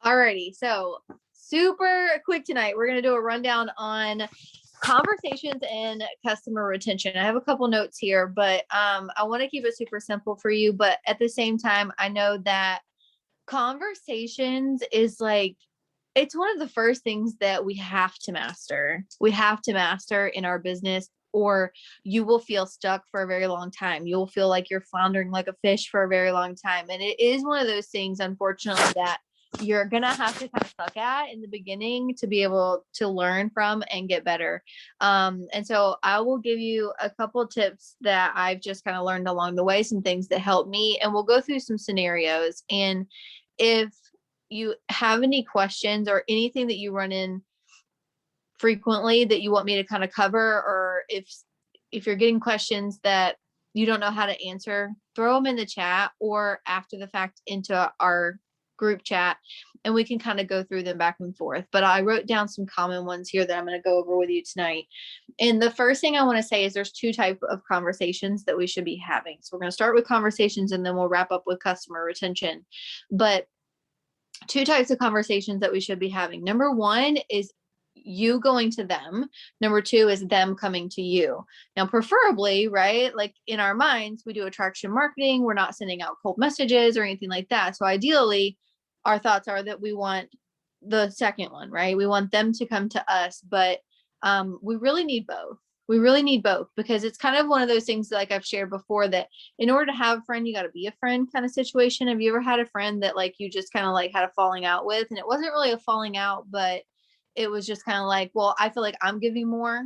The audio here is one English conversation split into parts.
Alrighty, so super quick tonight. We're going to do a rundown on conversations and customer retention. I have a couple notes here, but I want to keep it super simple for you. But at the same time, I know that conversations is like, it's one of the first things that we have to master. We have to master in our business, or you will feel stuck for a very long time. You'll feel like you're floundering like a fish for a very long time. And it is one of those things, unfortunately, that you're going to have to kind of suck at in the beginning to be able to learn from and get better. And so I will give you a couple tips that I've just kind of learned along the way, some things that help me, and we'll go through some scenarios. And if you have any questions or anything that you run in frequently that you want me to kind of cover, or if you're getting questions that you don't know how to answer, throw them in the chat or after the fact into our group chat, and we can kind of go through them back and forth. But I wrote down some common ones here that I'm going to go over with you tonight. And the first thing I want to say is there's two types of conversations that we should be having. So we're going to start with conversations and then we'll wrap up with customer retention. But two types of conversations that we should be having. Number one is you going to them. Number two is them coming to you. Now, preferably, right? Like in our minds, we do attraction marketing. We're not sending out cold messages or anything like that. So ideally, our thoughts are that we want the second one, right? We want them to come to us, but we really need both. We really need both, because it's kind of one of those things like I've shared before, that in order to have a friend, you got to be a friend kind of situation. Have you ever had a friend that like you just kind of like had a falling out with, and it wasn't really a falling out, but it was just kind of like, well, I feel like I'm giving more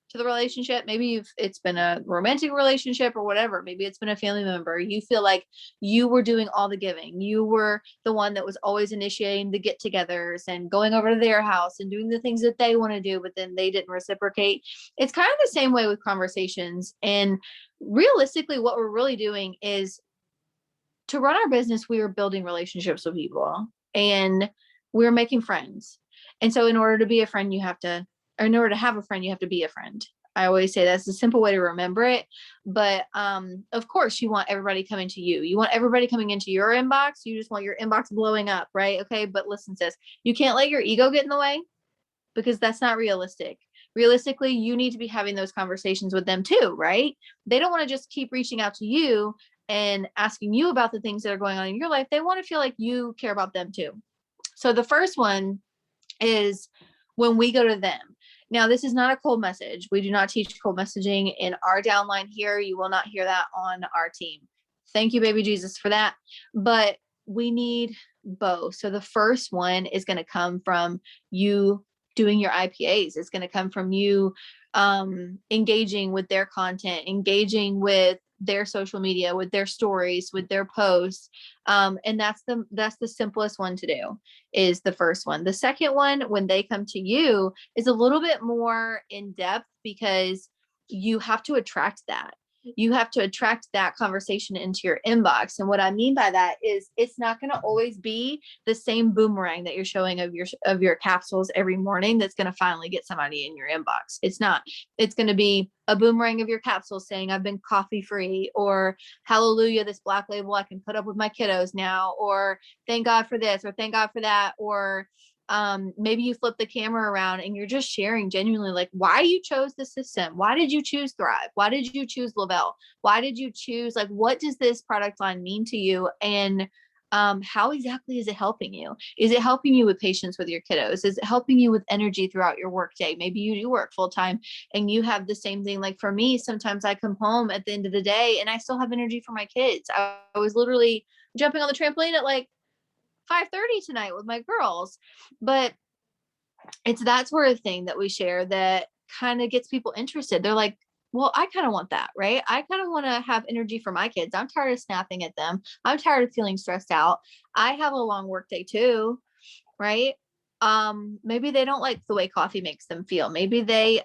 to the relationship. Maybe it's been a romantic relationship or whatever. Maybe it's been a family member. You feel like you were doing all the giving. You were the one that was always initiating the get-togethers and going over to their house and doing the things that they want to do, but then they didn't reciprocate. It's kind of the same way with conversations. And realistically, what we're really doing is, to run our business, we are building relationships with people and we're making friends. And so in order to be a friend, in order to have a friend, you have to be a friend. I always say that's a simple way to remember it. But of course, you want everybody coming to you. You want everybody coming into your inbox. You just want your inbox blowing up, right? Okay. But listen, sis, you can't let your ego get in the way, because that's not realistic. Realistically, you need to be having those conversations with them too, right? They don't want to just keep reaching out to you and asking you about the things that are going on in your life. They want to feel like you care about them too. So the first one is when we go to them. Now, this is not a cold message. We do not teach cold messaging in our downline here. You will not hear that on our team. Thank you, baby Jesus, for that. But we need both. So the first one is going to come from you doing your IPAs. It's going to come from you engaging with their content, engaging with their social media, with their stories, with their posts. And that's the simplest one to do, is the first one. The second one, when they come to you, is a little bit more in depth, because you have to attract that. You have to attract that conversation into your inbox. And what I mean by that is, it's not going to always be the same boomerang that you're showing of your capsules every morning that's going to finally get somebody in your inbox. It's not. It's going to be a boomerang of your capsules saying, I've been coffee free, or hallelujah, this Black Label I can put up with my kiddos now, or thank God for this, or thank God for that, or maybe you flip the camera around and you're just sharing genuinely, like, why you chose the system. Why did you choose Thrive? Why did you choose Lavelle? Why did you choose, like, what does this product line mean to you? And how exactly is it helping you? Is it helping you with patience with your kiddos? Is it helping you with energy throughout your workday? Maybe you do work full time and you have the same thing. Like for me, sometimes I come home at the end of the day and I still have energy for my kids. I was literally jumping on the trampoline at like 5:30 tonight with my girls. But it's that sort of thing that we share that kind of gets people interested. They're like, well, I kind of want that, right? I kind of want to have energy for my kids. I'm tired of snapping at them. I'm tired of feeling stressed out. I have a long work day too, right? Maybe they don't like the way coffee makes them feel. Maybe they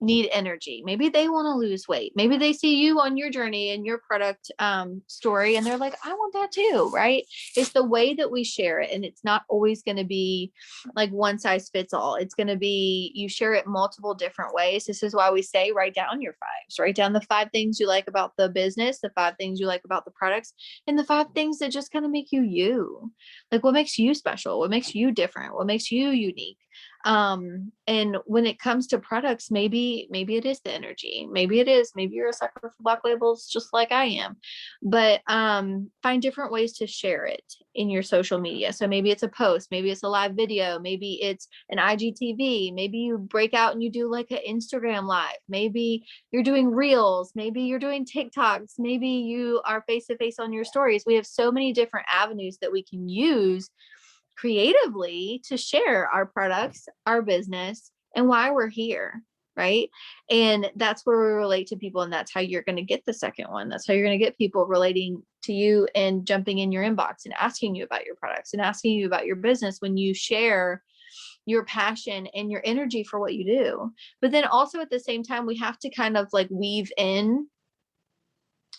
need energy. Maybe they want to lose weight. Maybe they see you on your journey and your product story and they're like, I want that too, right? It's the way that we share it. And it's not always going to be like one size fits all. It's going to be, you share it multiple different ways. This is why we say, write down your fives, write down the 5 things you like about the business, the 5 things you like about the products, and the 5 things that just kind of make you. Like what makes you special, what makes you different, what makes you unique. And when it comes to products, maybe it is the energy, maybe you're a sucker for black labels just like I am, but find different ways to share it in your social media. So maybe it's a post, maybe it's a live video, maybe it's an IGTV, maybe you break out and you do like an Instagram live, maybe you're doing reels, maybe you're doing TikToks, maybe you are face to face on your stories. We have so many different avenues that we can use creatively to share our products, our business, and why we're here. Right. And that's where we relate to people. And that's how you're going to get the second one. That's how you're going to get people relating to you and jumping in your inbox and asking you about your products and asking you about your business when you share your passion and your energy for what you do. But then also at the same time, we have to kind of like weave in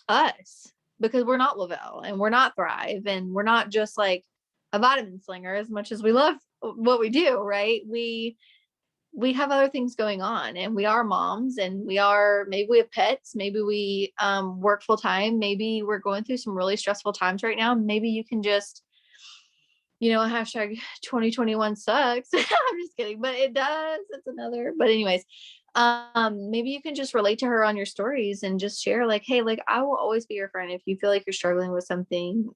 us, because we're not Lavelle and we're not Thrive and we're not just like a vitamin slinger. As much as we love what we do, right? We have other things going on, and we are moms, and maybe we have pets, maybe we work full time, maybe we're going through some really stressful times right now. Maybe you can just, hashtag 2021 sucks. I'm just kidding, but it does. It's another, but anyways, maybe you can just relate to her on your stories and just share like, hey, like I will always be your friend if you feel like you're struggling with something.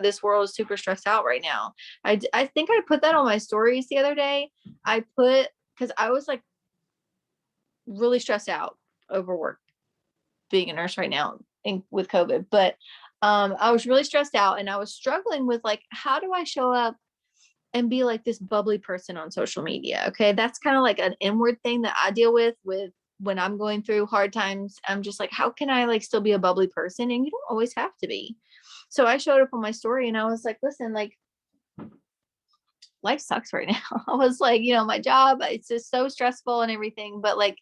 This world is super stressed out right now. I think I put that on my stories the other day. Because I was like really stressed out over work, being a nurse right now with COVID, but I was really stressed out and I was struggling with like, how do I show up and be like this bubbly person on social media? Okay. That's kind of like an inward thing that I deal with when I'm going through hard times. I'm just like, how can I like still be a bubbly person? And you don't always have to be. So I showed up on my story and I was like, listen, like life sucks right now. I was like, my job, it's just so stressful and everything, but like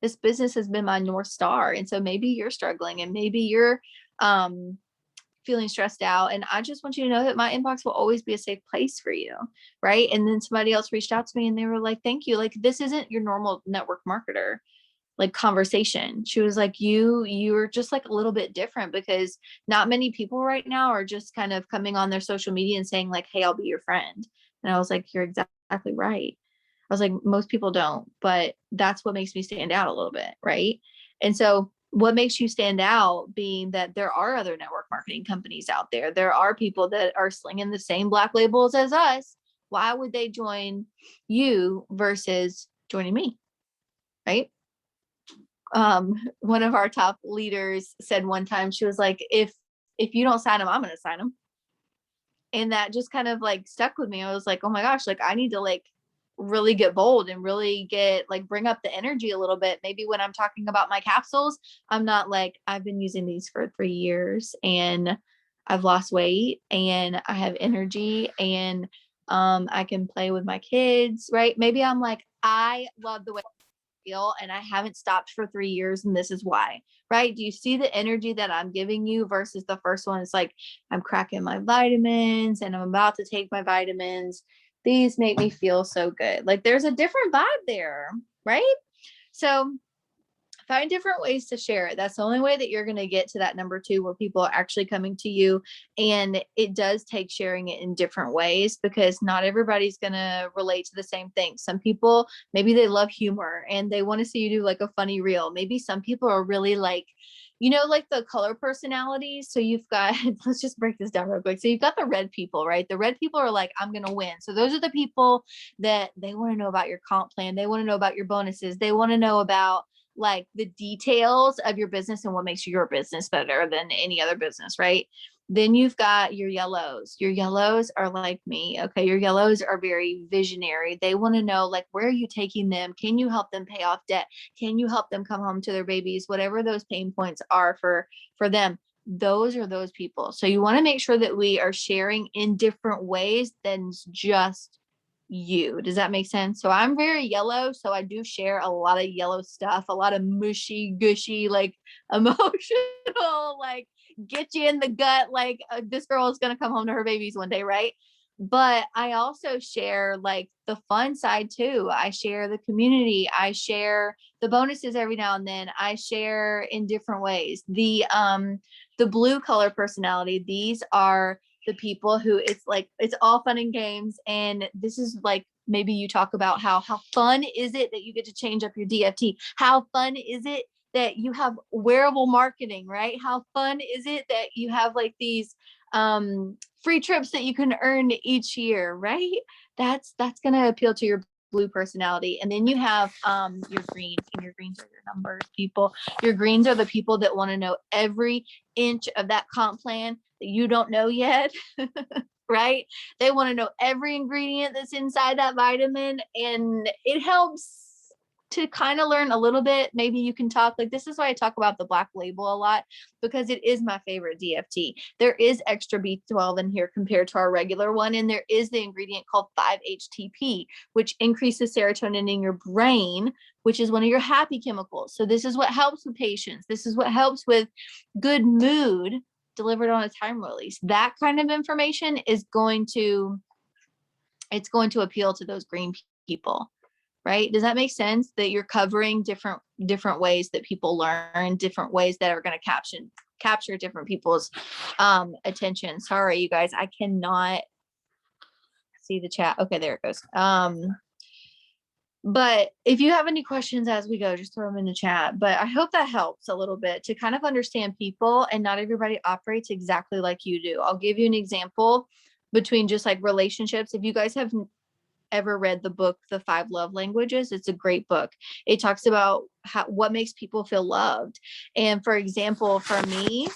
this business has been my North Star. And so maybe you're struggling and maybe you're feeling stressed out. And I just want you to know that my inbox will always be a safe place for you. Right. And then somebody else reached out to me and they were like, thank you. Like, this isn't your normal network marketer like conversation. She was like, you're just like a little bit different, because not many people right now are just kind of coming on their social media and saying like, hey, I'll be your friend. And I was like, you're exactly right. I was like, most people don't, but that's what makes me stand out a little bit. Right. And so what makes you stand out being that there are other network marketing companies out there. There are people that are slinging the same black labels as us. Why would they join you versus joining me? Right. One of our top leaders said one time, she was like, if you don't sign them, I'm going to sign them. And that just kind of like stuck with me. I was like, oh my gosh, like I need to like really get bold and really get like bring up the energy a little bit. Maybe when I'm talking about my capsules, I'm not like, I've been using these for 3 years and I've lost weight and I have energy and I can play with my kids, right? Maybe I'm like, I love the way I feel and I haven't stopped for 3 years and this is why, right? Do you see the energy that I'm giving you versus the first one? It's like, I'm cracking my vitamins and I'm about to take my vitamins. These make me feel so good. Like there's a different vibe there, right? So find different ways to share it. That's the only way that you're going to get to that number 2, where people are actually coming to you. And it does take sharing it in different ways, because not everybody's going to relate to the same thing. Some people, maybe they love humor and they want to see you do like a funny reel. Maybe some people are really like, like the color personalities. So you've got, let's just break this down real quick. So you've got the red people, right? The red people are like, I'm going to win. So those are the people that they want to know about your comp plan. They want to know about your bonuses. They want to know about like the details of your business and what makes your business better than any other business, right? Then you've got your yellows. Your yellows are like me. Okay. Your yellows are very visionary. They want to know, like, where are you taking them? Can you help them pay off debt? Can you help them come home to their babies? Whatever those pain points are for them. Those are those people. So you want to make sure that we are sharing in different ways than just you. Does that make sense? So I'm very yellow. So I do share a lot of yellow stuff, a lot of mushy, gushy, like emotional, like get you in the gut. Like this girl is going to come home to her babies one day, right? But I also share like the fun side too. I share the community. I share the bonuses every now and then. I share in different ways. The blue color personality, these are the people who it's like it's all fun and games. And this is like maybe you talk about how fun is it that you get to change up your DFT? How fun is it that you have wearable marketing, right? How fun is it that you have like these free trips that you can earn each year, right? That's going to appeal to your blue personality. And then you have your greens, and your greens are your numbers people. Your greens are the people that want to know every inch of that comp plan that you don't know yet. Right? They want to know every ingredient that's inside that vitamin, and it helps to kind of learn a little bit. Maybe you can talk like this is why I talk about the black label a lot, because it is my favorite DFT. There is extra B12 in here compared to our regular one, and there is the ingredient called 5-HTP, which increases serotonin in your brain, which is one of your happy chemicals. So this is what helps with patience. This is what helps with good mood delivered on a time release. That kind of information is going to appeal to those green people, right? Does that make sense? That you're covering different ways that people learn, different ways that are going to capture different people's attention. Sorry, you guys, I cannot see the chat. Okay, there it goes. But if you have any questions as we go, just throw them in the chat. But I hope that helps a little bit to kind of understand people, and not everybody operates exactly like you do. I'll give you an example between just like relationships. If you guys have ever read the book, The 5 Love Languages, it's a great book. It talks about what makes people feel loved. And for example, for me,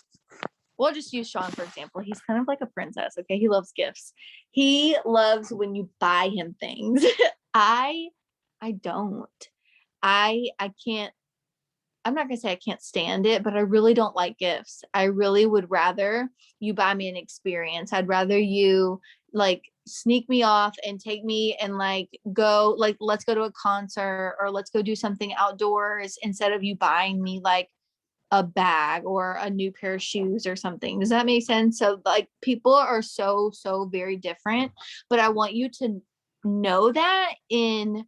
we'll just use Sean for example. He's kind of like a princess. Okay. He loves gifts. He loves when you buy him things. I don't. I can't, I'm not gonna say I can't stand it, but I really don't like gifts. I really would rather you buy me an experience. I'd rather you like sneak me off and take me and like go, like let's go to a concert or let's go do something outdoors instead of you buying me like a bag or a new pair of shoes or something. Does that make sense? So like people are so very different, but I want you to know that in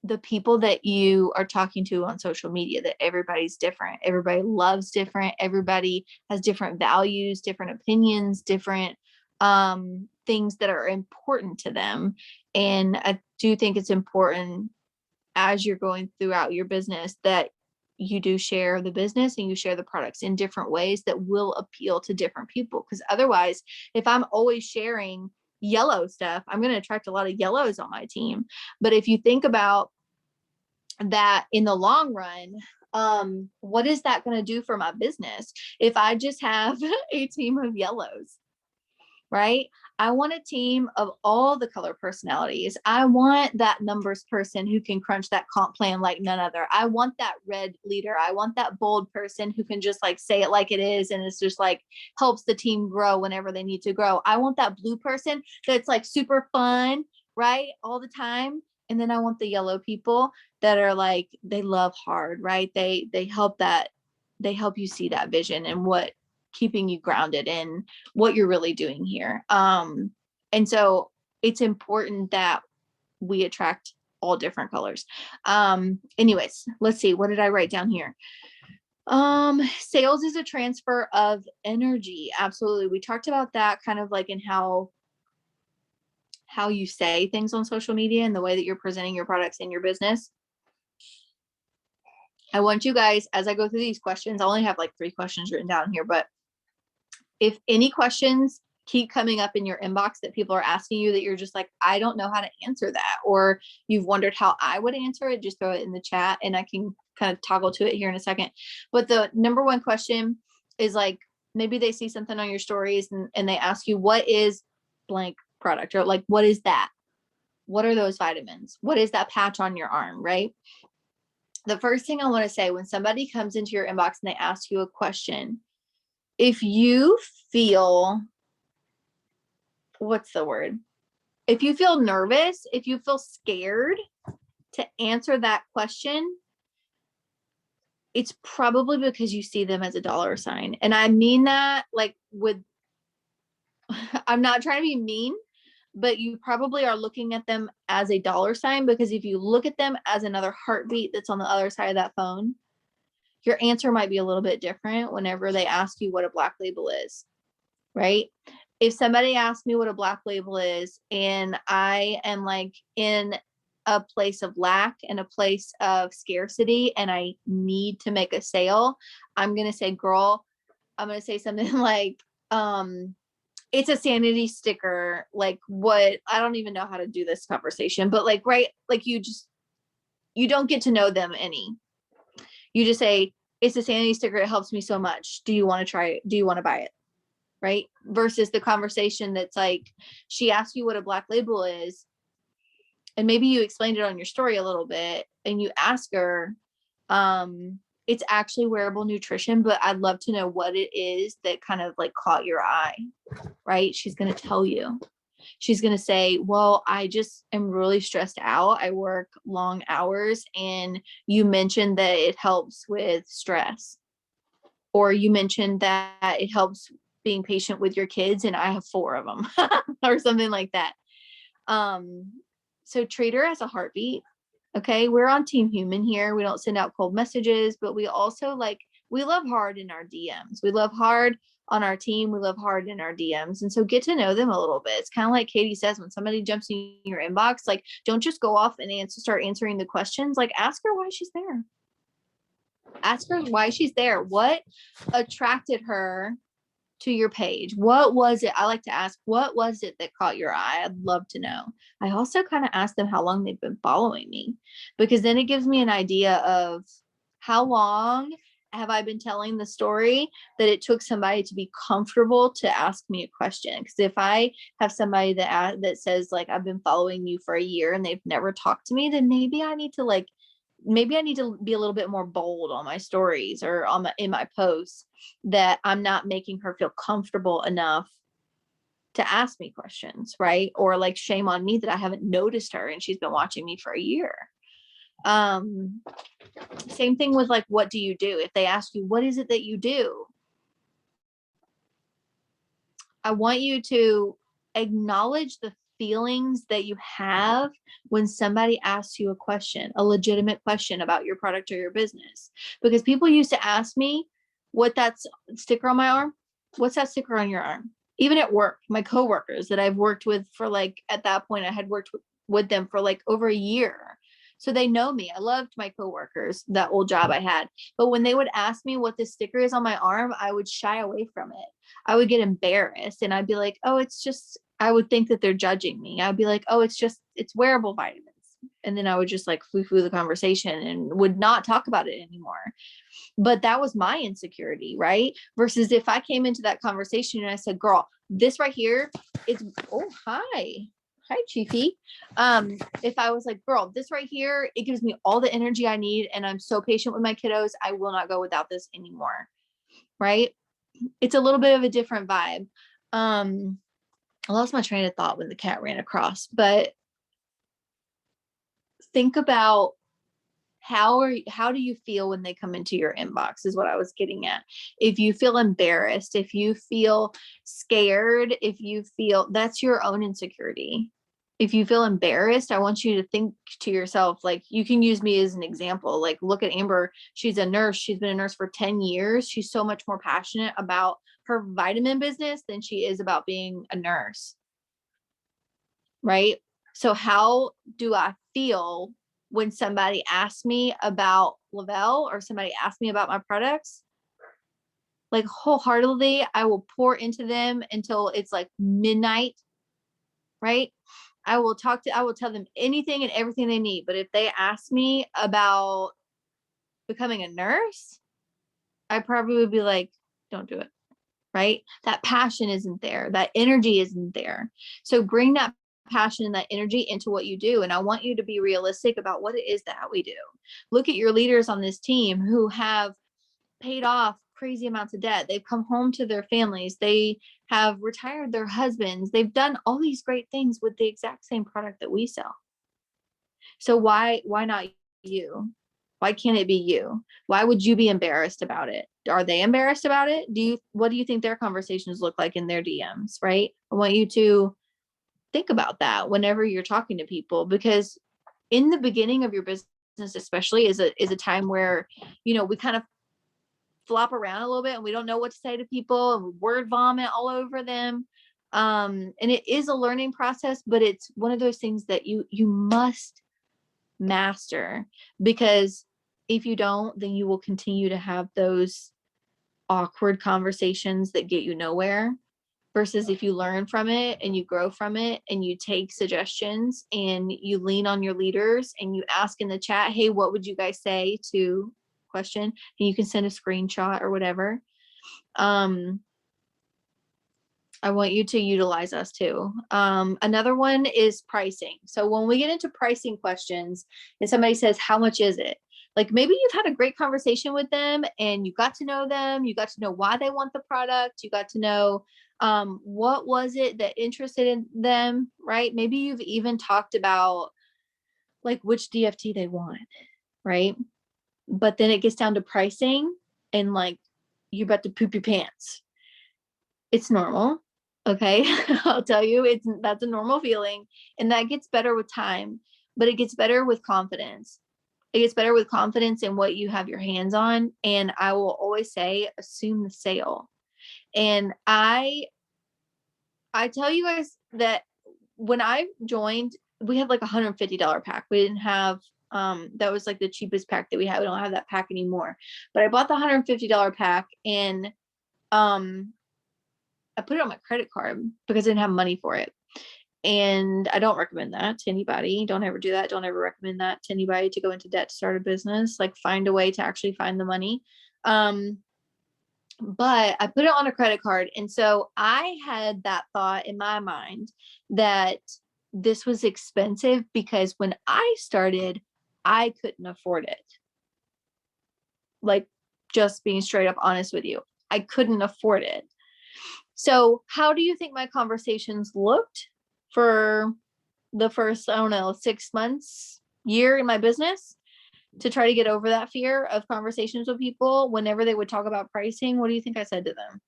the people that you are talking to on social media, that everybody's different. Everybody loves different. Everybody has different values, different opinions, different things that are important to them. And I do think it's important as you're going throughout your business that you do share the business and you share the products in different ways that will appeal to different people. Because otherwise, if I'm always sharing yellow stuff, I'm going to attract a lot of yellows on my team. But if you think about that in the long run, what is that going to do for my business if I just have a team of yellows? Right? I want a team of all the color personalities. I want that numbers person who can crunch that comp plan like none other. I want that red leader. I want that bold person who can just like say it like it is. And it's just like helps the team grow whenever they need to grow. I want that blue person that's like super fun, right? All the time. And then I want the yellow people that are like, they love hard, right? They help you see that vision and what keeping you grounded in what you're really doing here. And so it's important that we attract all different colors. Anyways, let's see, what did I write down here? Sales is a transfer of energy. Absolutely. We talked about that kind of like in how you say things on social media and the way that you're presenting your products in your business. I want you guys, as I go through these questions, I only have like 3 questions written down here, but if any questions keep coming up in your inbox that people are asking you that you're just like, I don't know how to answer that, or you've wondered how I would answer it, just throw it in the chat and I can kind of toggle to it here in a second. But the number one question is like, maybe they see something on your stories and they ask you, what is blank product? Or like, what is that? What are those vitamins? What is that patch on your arm, right? The first thing I want to say when somebody comes into your inbox and they ask you a question, if you feel, what's the word? If you feel nervous, if you feel scared to answer that question, it's probably because you see them as a dollar sign. And I mean that like with, I'm not trying to be mean, but you probably are looking at them as a dollar sign, because if you look at them as another heartbeat that's on the other side of that phone, your answer might be a little bit different whenever they ask you what a black label is, right? If somebody asks me what a black label is and I am like in a place of lack and a place of scarcity and I need to make a sale, I'm going to say, girl, I'm going to say something like, it's a sanity sticker. Like, what? I don't even know how to do this conversation, but like, right. Like you don't get to know them any. You just say, it's a sanity sticker. It helps me so much. Do you want to try it? Do you want to buy it? Right. Versus the conversation that's like, she asked you what a black label is, and maybe you explained it on your story a little bit, and you ask her, it's actually wearable nutrition, but I'd love to know what it is that kind of like caught your eye, right? She's going to tell you. She's going to say, well, I just am really stressed out. I work long hours, and you mentioned that it helps with stress, or you mentioned that it helps being patient with your kids, and I have 4 of them or something like that. So treat her as a heartbeat. Okay. We're on Team Human here. We don't send out cold messages, but we also we love hard in our DMs. We love hard on our team. We love hard in our DMs. And so get to know them a little bit. It's kind of like Katie says, when somebody jumps in your inbox, like, don't just go off and start answering the questions. Like, ask her why she's there. Ask her why she's there. What attracted her to your page? What was it? I like to ask, what was it that caught your eye? I'd love to know. I also kind of ask them how long they've been following me, because then it gives me an idea of how long have I been telling the story that it took somebody to be comfortable to ask me a question. Because if I have somebody that says like, I've been following you for a year and they've never talked to me, then maybe I need to be a little bit more bold on my stories or in my posts, that I'm not making her feel comfortable enough to ask me questions, right? Or like, shame on me that I haven't noticed her and she's been watching me for a year. Same thing with like, what do you do? If they ask you, what is it that you do? I want you to acknowledge the feelings that you have when somebody asks you a question, a legitimate question about your product or your business. Because people used to ask me, what that's sticker on my arm? What's that sticker on your arm? Even at work, my coworkers that I've worked with for like, at that point, I had worked with them for like over a year. So they know me. I loved my coworkers, that old job I had. But when they would ask me what this sticker is on my arm, I would shy away from it. I would get embarrassed and I'd be like, oh, it's just, I would think that they're judging me. I'd be like, oh, it's wearable vitamins. And then I would just like foo-foo the conversation and would not talk about it anymore. But that was my insecurity, right? Versus if I came into that conversation and I said, girl, this right here is, oh, hi, Chiefy. If I was like, girl, this right here, it gives me all the energy I need. And I'm so patient with my kiddos. I will not go without this anymore. Right? It's a little bit of a different vibe. I lost my train of thought when the cat ran across, but think about how do you feel when they come into your inbox is what I was getting at. If you feel embarrassed, if you feel scared, if you feel, that's your own insecurity. If you feel embarrassed, I want you to think to yourself, like, you can use me as an example. Like, look at Amber. She's a nurse. She's been a nurse for 10 years. She's so much more passionate about her vitamin business than she is about being a nurse. Right? So how do I feel when somebody asks me about Le-Vel or somebody asks me about my products? Like, wholeheartedly, I will pour into them until it's like midnight, right? I will tell them anything and everything they need. But if they ask me about becoming a nurse, I probably would be like, don't do it. Right? That passion isn't there. That energy isn't there. So bring that passion and that energy into what you do. And I want you to be realistic about what it is that we do. Look at your leaders on this team who have paid off crazy amounts of debt. They've come home to their families. They have retired their husbands. They've done all these great things with the exact same product that we sell. So why not you? Why can't it be you? Why would you be embarrassed about it? Are they embarrassed about it? What do you think their conversations look like in their DMs, right? I want you to think about that whenever you're talking to people, because in the beginning of your business, especially, is a time where, we kind of flop around a little bit and we don't know what to say to people and we word vomit all over them. And it is a learning process, but it's one of those things that you must master, because if you don't, then you will continue to have those awkward conversations that get you nowhere, versus if you learn from it and you grow from it and you take suggestions and you lean on your leaders and you ask in the chat, hey, what would you guys say to question? And you can send a screenshot or whatever. I want you to utilize us too. Another one is pricing. So when we get into pricing questions and somebody says, how much is it? Like, maybe you've had a great conversation with them and you got to know them. You got to know why they want the product. You got to know what was it that interested in them, right? Maybe you've even talked about like which DFT they want, right? But then it gets down to pricing and like you're about to poop your pants. It's normal. Okay. I'll tell you, that's a normal feeling, and that gets better with time, but it gets better with confidence. It gets better with confidence in what you have your hands on. And I will always say, assume the sale. And I tell you guys that when I joined, we had like $150 pack. We didn't have, that was like the cheapest pack that we had. We don't have that pack anymore, but I bought the $150 pack and, I put it on my credit card because I didn't have money for it. And I don't recommend that to anybody. Don't ever do that. Don't ever recommend that to anybody, to go into debt to start a business. Like, find a way to actually find the money. But I put it on a credit card. And so I had that thought in my mind that this was expensive because when I started, I couldn't afford it. Like, just being straight up honest with you, I couldn't afford it. So how do you think my conversations looked for the first, I don't know, 6 months, year in my business, to try to get over that fear of conversations with people whenever they would talk about pricing? What do you think I said to them?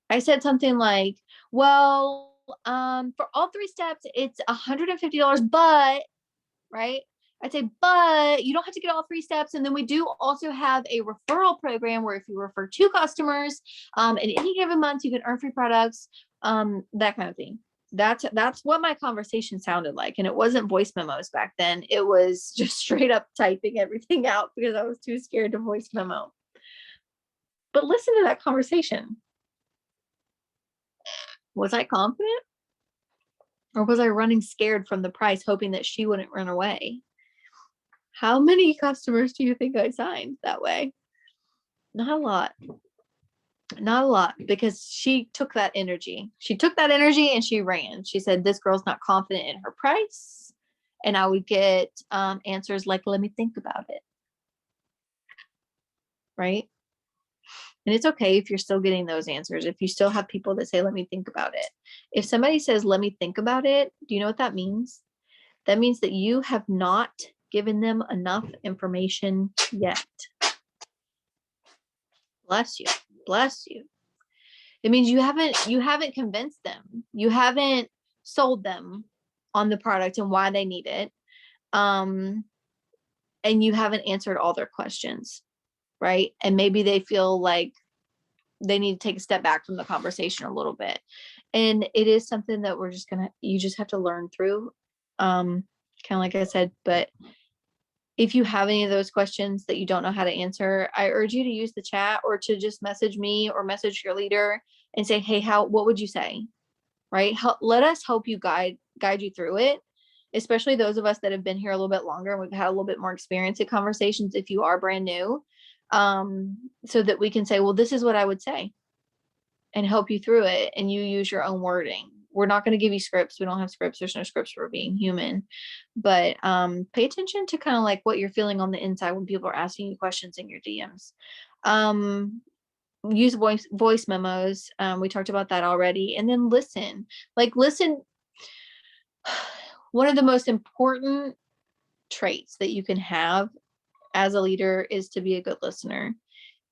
I said something like, well, for all 3 steps, it's $150, but, right? I'd say, but you don't have to get all 3 steps. And then we do also have a referral program where if you refer 2 customers, in any given month, you can earn free products, that kind of thing. That's what my conversation sounded like. And it wasn't voice memos back then. It was just straight up typing everything out because I was too scared to voice memo. But listen to that conversation. Was I confident? Or was I running scared from the price, hoping that she wouldn't run away? How many customers do you think I signed that way? Not a lot. Not a lot, because she took that energy. She took that energy and she ran. She said, this girl's not confident in her price. And I would get answers like, let me think about it. Right? And it's okay if you're still getting those answers. If you still have people that say, let me think about it. If somebody says, let me think about it, do you know what that means? That means that you have not given them enough information yet. Bless you. Bless you. It means you haven't convinced them. You haven't sold them on the product and why they need it. And you haven't answered all their questions, right? And maybe they feel like they need to take a step back from the conversation a little bit. And it is something that you just have to learn through. Kind of like I said, but if you have any of those questions that you don't know how to answer, I urge you to use the chat or to just message me or message your leader and say, hey, what would you say? Right? Let us help you guide you through it, especially those of us that have been here a little bit longer and we've had a little bit more experience in conversations if you are brand new, so that we can say, well, this is what I would say, and help you through it, and you use your own wording. We're not going to give you scripts. We don't have scripts. There's no scripts for being human. But pay attention to kind of like what you're feeling on the inside when people are asking you questions in your DMs. Use voice memos. We talked about that already. And then listen. Listen. One of the most important traits that you can have as a leader is to be a good listener.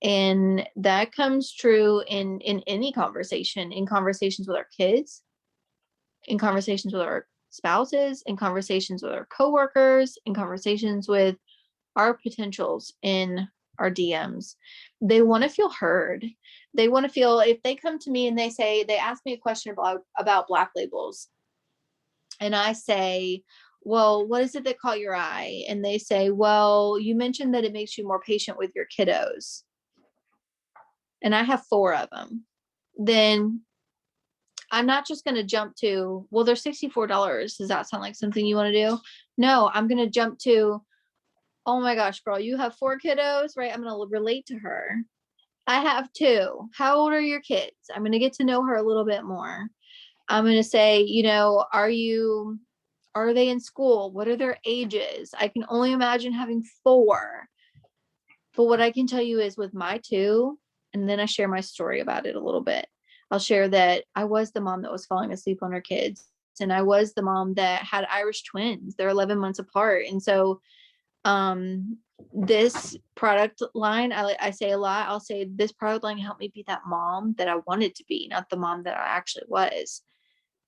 And that comes true in any conversation, in conversations with our kids, in conversations with our spouses, in conversations with our coworkers, in conversations with our potentials in our DMs. They want to feel heard. They want to feel, if they come to me and they ask me a question about Black Labels, and I say, well, what is it that caught your eye? And they say, well, you mentioned that it makes you more patient with your kiddos. And I have 4 of them. Then I'm not just going to jump to, well, they're $64. Does that sound like something you want to do? No, I'm going to jump to, oh my gosh, girl, you have 4 kiddos, right? I'm going to relate to her. I have 2. How old are your kids? I'm going to get to know her a little bit more. I'm going to say, are they in school? What are their ages? I can only imagine having 4. But what I can tell you is with my 2, and then I share my story about it a little bit. I'll share that I was the mom that was falling asleep on her kids. And I was the mom that had Irish twins. They're 11 months apart. And so this product line, I say a lot, I'll say this product line helped me be that mom that I wanted to be, not the mom that I actually was.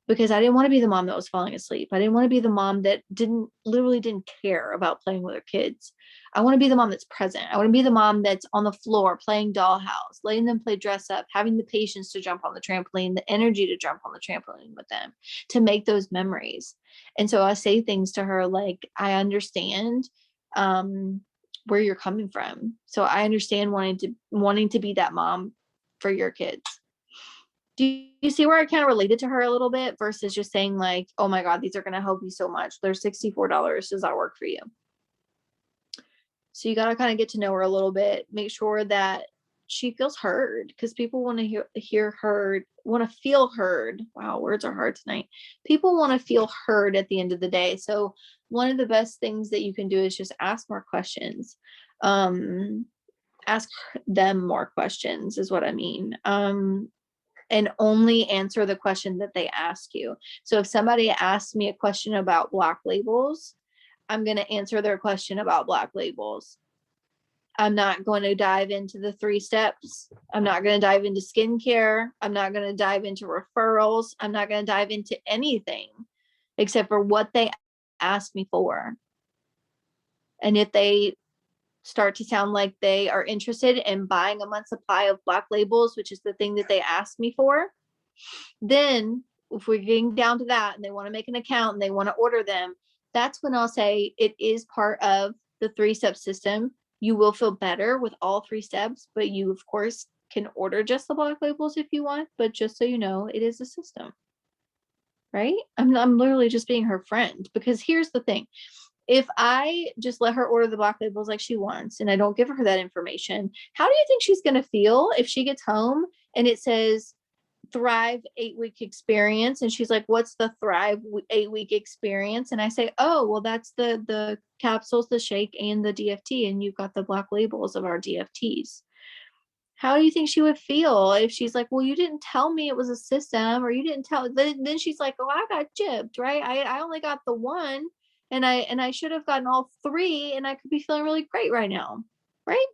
Because I didn't want to be the mom that was falling asleep. I didn't want to be the mom that literally didn't care about playing with her kids. I want to be the mom that's present. I want to be the mom that's on the floor playing dollhouse, letting them play dress up, having the patience to jump on the trampoline, the energy to jump on the trampoline with them, to make those memories. And so I say things to her like, I understand where you're coming from. So I understand wanting to be that mom for your kids. Do you see where I kind of related to her a little bit versus just saying like, oh my God, these are going to help you so much. They're $64. Does that work for you? So you got to kind of get to know her a little bit, make sure that she feels heard, because people want to hear heard, want to feel heard. Wow, words are hard tonight. People want to feel heard at the end of the day. So one of the best things that you can do is just ask more questions. Ask them more questions is what I mean. And only answer the question that they ask you. So if somebody asks me a question about Black Labels, I'm going to answer their question about Black Labels. I'm not going to dive into the 3 steps. I'm not going to dive into skincare. I'm not going to dive into referrals. I'm not going to dive into anything except for what they asked me for. And if they start to sound like they are interested in buying a month's supply of Black Labels, which is the thing that they asked me for, then if we're getting down to that and they want to make an account and they want to order them, that's when I'll say it is part of the 3-step system. You will feel better with all 3 steps, but you of course can order just the Black Labels if you want, but just so you know, it is a system, right? I'm literally just being her friend, because here's the thing. If I just let her order the Black Labels like she wants and I don't give her that information, how do you think she's going to feel if she gets home and it says Thrive 8-week experience and she's like, what's the Thrive 8-week experience? And I say, oh, well, that's the capsules, the shake, and the DFT, and you've got the Black Labels of our DFTs. How do you think she would feel if she's like, well, you didn't tell me it was a system, or you didn't tell, then she's like, oh, I got gypped, right? I only got the one, and I should have gotten all 3, and I could be feeling really great right now, right?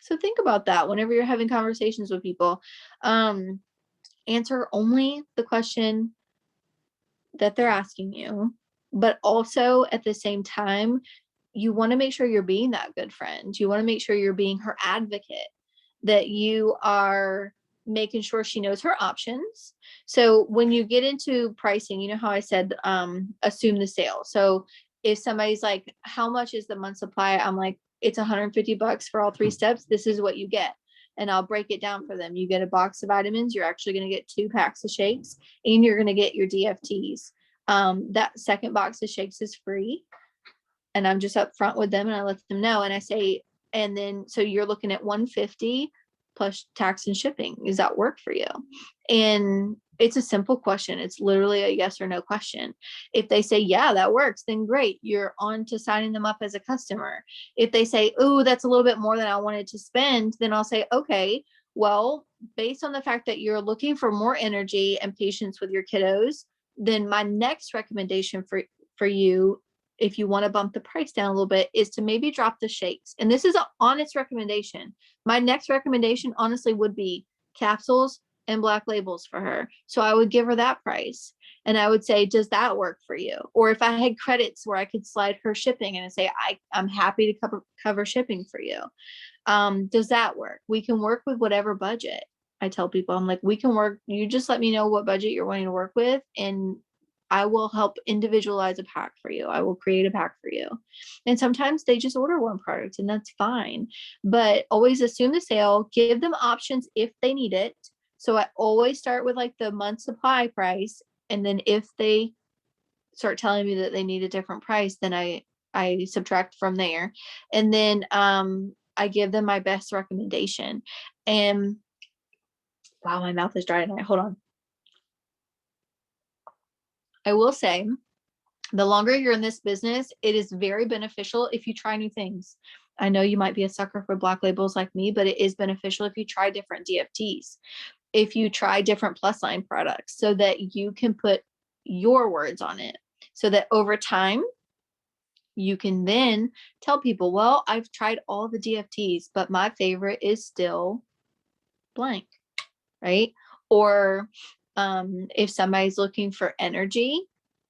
So think about that whenever you're having conversations with people. Answer only the question that they're asking you, but also at the same time, you want to make sure you're being that good friend. You want to make sure you're being her advocate, that you are making sure she knows her options. So when you get into pricing, you know how I said, assume the sale. So if somebody's like, how much is the month supply? I'm like, it's $150 for all 3 steps. This is what you get. And I'll break it down for them. You get a box of vitamins. You're actually going to get 2 packs of shakes, and you're going to get your DFTs. That second box of shakes is free. And I'm just upfront with them and I let them know. And I say, and then, so you're looking at $150 plus tax and shipping. Does that work for you? And it's a simple question. It's literally a yes or no question. If they say, yeah, that works, then great. You're on to signing them up as a customer. If they say, oh, that's a little bit more than I wanted to spend, then I'll say, okay, well, based on the fact that you're looking for more energy and patience with your kiddos, then my next recommendation for you, if you want to bump the price down a little bit, is to maybe drop the shakes. And this is an honest recommendation. My next recommendation honestly would be capsules and black labels for her. So I would give her that price. And I would say, does that work for you? Or if I had credits where I could slide her shipping and say, I'm happy to cover shipping for you. Does that work? We can work with whatever budget. I tell people, I'm like, we can work. You just let me know what budget you're wanting to work with, and I will help individualize a pack for you. I will create a pack for you. And sometimes they just order one product, and that's fine. But always assume the sale, give them options if they need it. So I always start with like the month supply price. And then if they start telling me that they need a different price, then I subtract from there. And then I give them my best recommendation. And wow, my mouth is dry tonight. Hold on. I will say, the longer you're in this business, it is very beneficial if you try new things. I know you might be a sucker for black labels like me, but it is beneficial if you try different DFTs, if you try different plus line products, so that you can put your words on it, so that over time you can then tell people, well, I've tried all the DFTs, but my favorite is still blank, right? Or if somebody's looking for energy,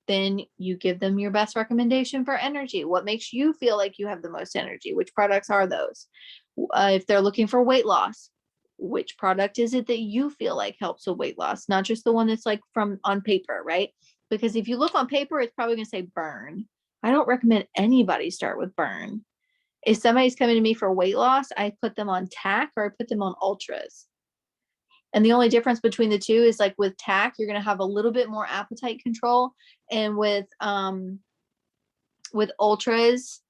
then you give them your best recommendation for energy. What makes you feel like you have the most energy? Which products are those? If they're looking for weight loss, which product is it that you feel like helps with weight loss? Not just the one that's like from on paper, right? Because if you look on paper, it's probably going to say burn. I don't recommend anybody start with burn. If somebody's coming to me for weight loss, I put them on TAC or I put them on ultras. And the only difference between the two is like with TAC, you're going to have a little bit more appetite control. And with ultras,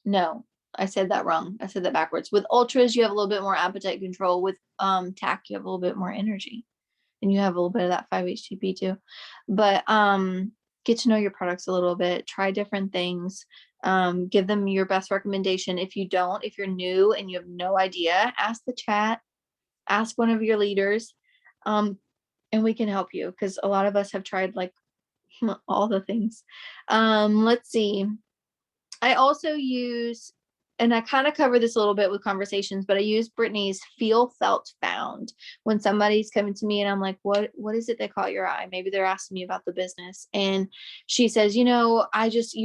no, I said that wrong. I said that backwards. With ultras, you have a little bit more appetite control. With TAC, you have a little bit more energy. And you have a little bit of that 5-HTP too. But get to know your products a little bit. Try different things. Give them your best recommendation. If you're new and you have no idea, ask the chat. Ask one of your leaders, and we can help you, because a lot of us have tried like all the things. Let's see. I also use, and I kind of cover this a little bit with conversations, but I use Brittany's Feel, Felt, Found when somebody's coming to me and I'm like, what is it that caught your eye? Maybe they're asking me about the business. And she says, you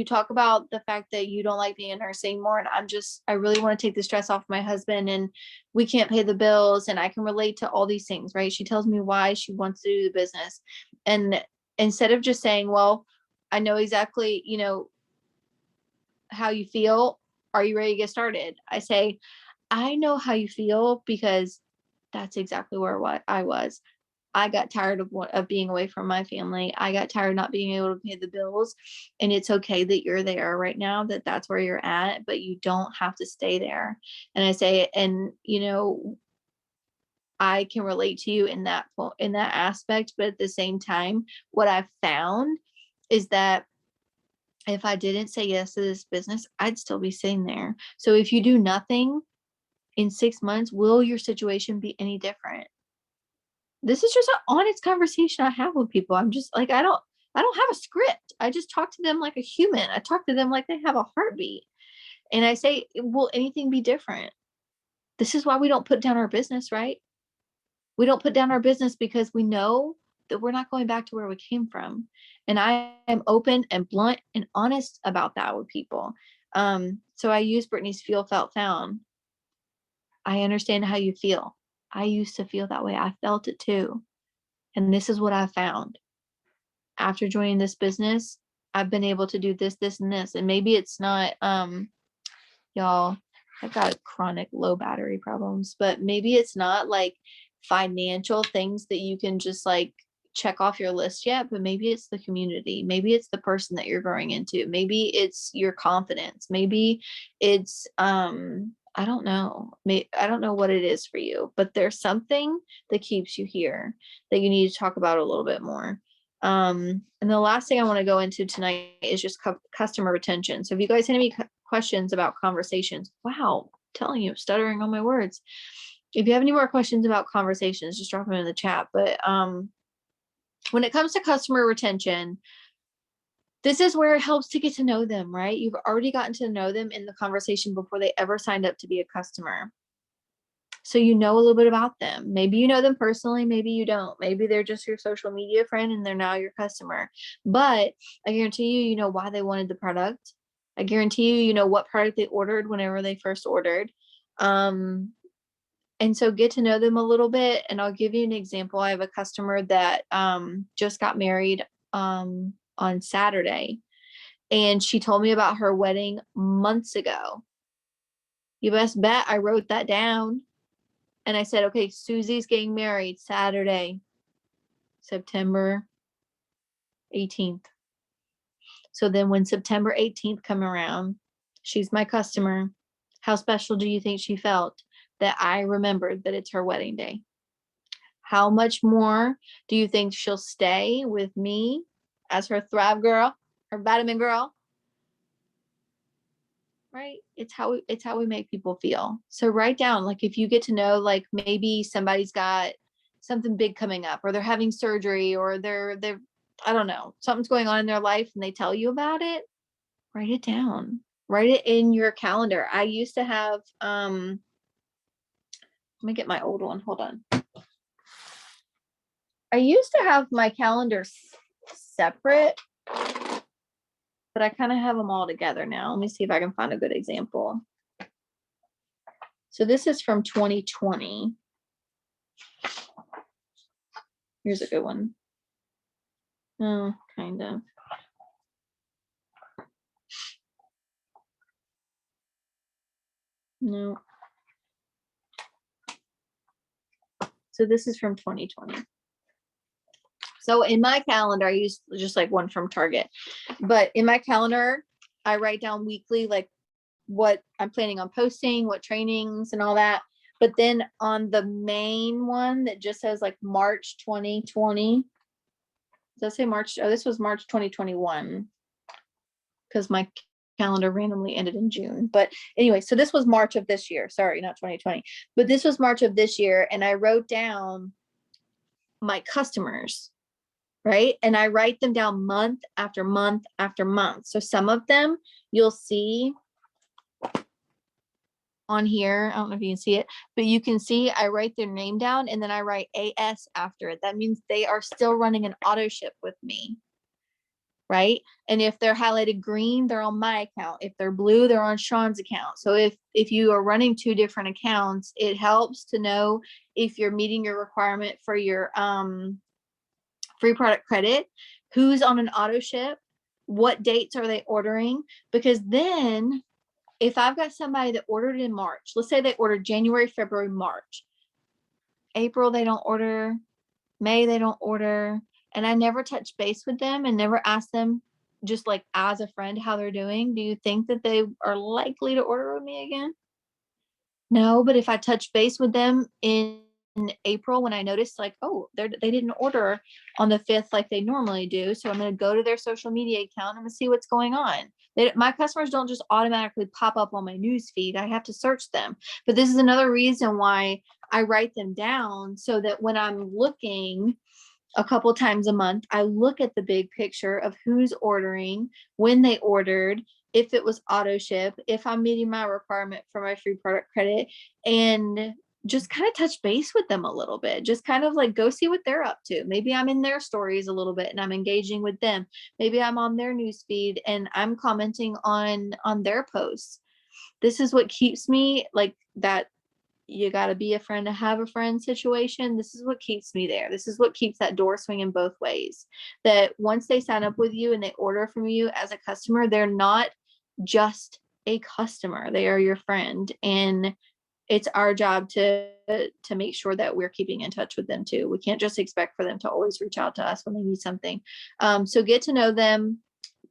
talk about the fact that you don't like being a nurse anymore. And I really want to take the stress off my husband, and we can't pay the bills. And I can relate to all these things, right? She tells me why she wants to do the business. And instead of just saying, well, I know exactly, how you feel. Are you ready to get started? I say, I know how you feel, because that's exactly what I was. I got tired of being away from my family. I got tired of not being able to pay the bills. And it's okay that you're there right now, that's where you're at, but you don't have to stay there. And I say, and I can relate to you in that aspect. But at the same time, what I've found is that if I didn't say yes to this business, I'd still be sitting there. So if you do nothing in 6 months, will your situation be any different? This is just an honest conversation I have with people. I'm just like, I don't have a script. I just talk to them like a human. I talk to them like they have a heartbeat. And I say, will anything be different? This is why we don't put down our business, right? We don't put down our business because we know that we're not going back to where we came from. And I am open and blunt and honest about that with people. So I use Brittany's Feel, Felt, Found. I understand how you feel. I used to feel that way. I felt it too. And this is what I found. After joining this business, I've been able to do this, this, and this. And maybe it's not, y'all, I've got chronic low battery problems, but maybe it's not like financial things that you can just like check off your list yet, but maybe it's the community. Maybe it's the person that you're growing into. Maybe it's your confidence. Maybe it's I don't know. I don't know what it is for you, but there's something that keeps you here that you need to talk about a little bit more. And the last thing I want to go into tonight is just customer retention. So if you guys have any questions about conversations, wow, I'm telling you, stuttering on my words. If you have any more questions about conversations, just drop them in the chat. But when it comes to customer retention, this is where it helps to get to know them, right? You've already gotten to know them in the conversation before they ever signed up to be a customer. So you know a little bit about them. Maybe you know them personally, maybe you don't. Maybe they're just your social media friend and they're now your customer. But I guarantee you, you know why they wanted the product. I guarantee you, you know what product they ordered whenever they first ordered. And so get to know them a little bit. And I'll give you an example. I have a customer that just got married on Saturday. And she told me about her wedding months ago. You best bet I wrote that down. And I said, okay, Susie's getting married Saturday, September 18th. So then when September 18th come around, she's my customer. How special do you think she felt that I remembered that it's her wedding day? How much more do you think she'll stay with me as her Thrive girl, her vitamin girl? Right? It's how we make people feel. So write down, like, if you get to know, like, maybe somebody's got something big coming up, or they're having surgery, or they're I don't know, something's going on in their life and they tell you about it, write it down. Write it in your calendar. I used to have let me get my old one. Hold on. I used to have my calendar separate, but I kind of have them all together now. Let me see if I can find a good example. So this is from 2020. Here's a good one. Oh, kind of. No. So this is from 2020. So in my calendar, I use just like one from Target, but in my calendar, I write down weekly, like what I'm planning on posting, what trainings and all that. But then on the main one that just says like March 2020, does that say March? Oh, this was March 2021 because my calendar randomly ended in June. But anyway, so this was March of this year. Sorry, not 2020, but this was March of this year. And I wrote down my customers, right? And I write them down month after month after month. So some of them you'll see on here. I don't know if you can see it, but you can see I write their name down and then I write AS after it. That means they are still running an auto ship with me, right? And if they're highlighted green, they're on my account. If they're blue, they're on Sean's account. So if you are running two different accounts, it helps to know if you're meeting your requirement for your free product credit, who's on an auto ship, what dates are they ordering, because then if I've got somebody that ordered in March, let's say they ordered January, February, March, April, they don't order, May, they don't order, and I never touch base with them and never ask them, just like as a friend, how they're doing, do you think that they are likely to order with me again? No, but if I touch base with them in April when I noticed like, oh, they didn't order on the 5th like they normally do. So I'm going to go to their social media account. I'm going to see what's going on. My customers don't just automatically pop up on my news feed. I have to search them. But this is another reason why I write them down, so that when I'm looking a couple times a month, I look at the big picture of who's ordering, when they ordered, if it was auto ship, if I'm meeting my requirement for my free product credit, and just kind of touch base with them a little bit. Just kind of like go see what they're up to. Maybe I'm in their stories a little bit and I'm engaging with them. Maybe I'm on their news feed and I'm commenting on their posts. This is what keeps me like that. You got to be a friend to have a friend situation. This is what keeps me there. This is what keeps that door swinging both ways. That once they sign up with you and they order from you as a customer, they're not just a customer. They are your friend. And it's our job to make sure that we're keeping in touch with them too. We can't just expect for them to always reach out to us when they need something. So get to know them,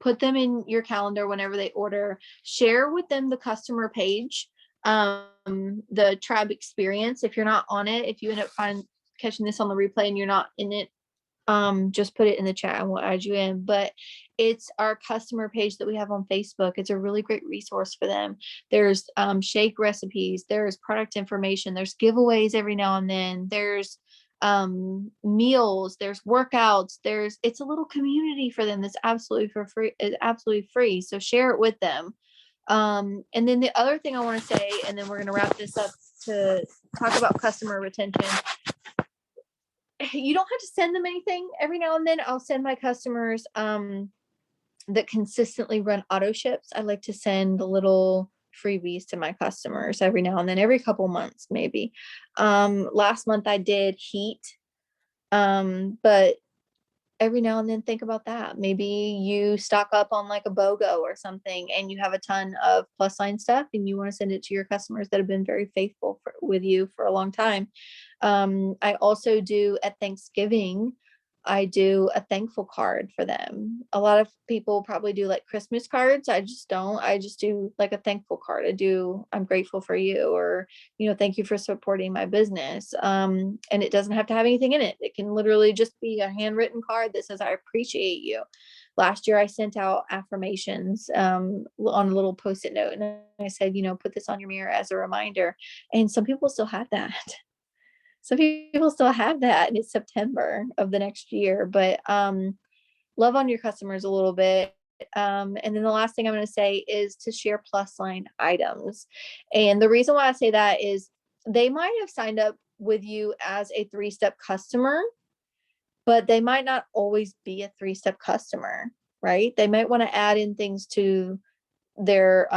put them in your calendar whenever they order, share with them the customer page. the Tribe experience. If you're not on it, if you end up catching this on the replay and you're not in it, just put it in the chat and we'll add you in. But it's our customer page that we have on Facebook. It's a really great resource for them. There's shake recipes, there's product information, there's giveaways every now and then, there's meals, there's workouts, it's a little community for them that's absolutely for free. It's absolutely free. So share it with them. And then the other thing I want to say, and then we're going to wrap this up to talk about customer retention. You don't have to send them anything. Every now and then I'll send my customers that consistently run auto ships. I like to send the little freebies to my customers every now and then, every couple months maybe. Last month I did heat, but every now and then think about that. Maybe you stock up on like a BOGO or something and you have a ton of plus sign stuff and you want to send it to your customers that have been very faithful with you for a long time. I also do at Thanksgiving, I do a thankful card for them. A lot of people probably do like Christmas cards. I just don't. I just do like a thankful card. I'm grateful for you, or, thank you for supporting my business. And it doesn't have to have anything in it. It can literally just be a handwritten card that says, I appreciate you. Last year I sent out affirmations on a little post-it note. And I said, put this on your mirror as a reminder. And some people still have that. Some people still have that, and it's September of the next year. But love on your customers a little bit. And then the last thing I'm going to say is to share plus sign items. And the reason why I say that is they might have signed up with you as a 3-step customer, but they might not always be a 3-step customer, right? They might want to add in things to their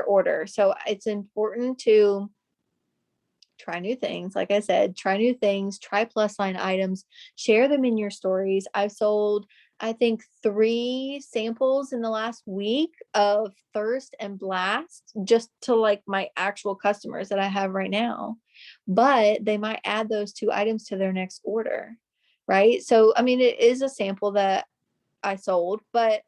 order. So it's important to try new things. Like I said, try new things, try plus sign items, share them in your stories. I've sold, I think, 3 samples in the last week of Thirst and Blast, just to like my actual customers that I have right now. But they might add those 2 items to their next order, right? So, I mean, it is a sample that I sold, but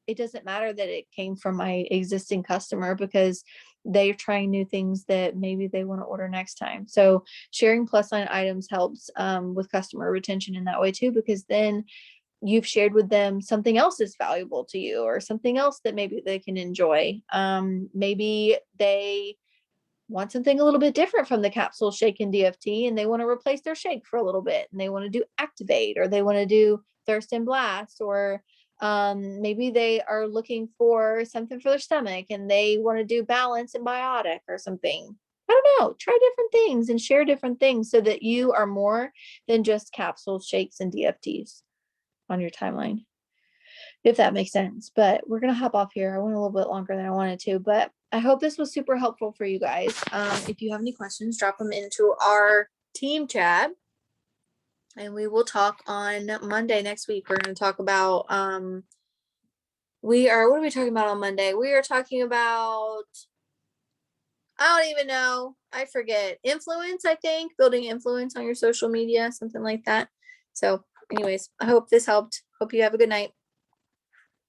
it doesn't matter that it came from my existing customer, because they're trying new things that maybe they want to order next time. So sharing plus sign items helps with customer retention in that way too, because then you've shared with them something else is valuable to you, or something else that maybe they can enjoy. Maybe they want something a little bit different from the capsule shake and DFT, and they want to replace their shake for a little bit, and they want to do Activate, or they want to do Thirst and Blast, or maybe they are looking for something for their stomach and they want to do Balance and Biotic or something. I don't know. Try different things and share different things so that you are more than just capsules, shakes, and DFTs on your timeline, if that makes sense. But we're going to hop off here. I went a little bit longer than I wanted to, but I hope this was super helpful for you guys. If you have any questions, drop them into our team chat. And we will talk on Monday next week. We're going to talk about, what are we talking about on Monday? We are talking about, I don't even know. I forget. Influence, I think. Building influence on your social media, something like that. So anyways, I hope this helped. Hope you have a good night.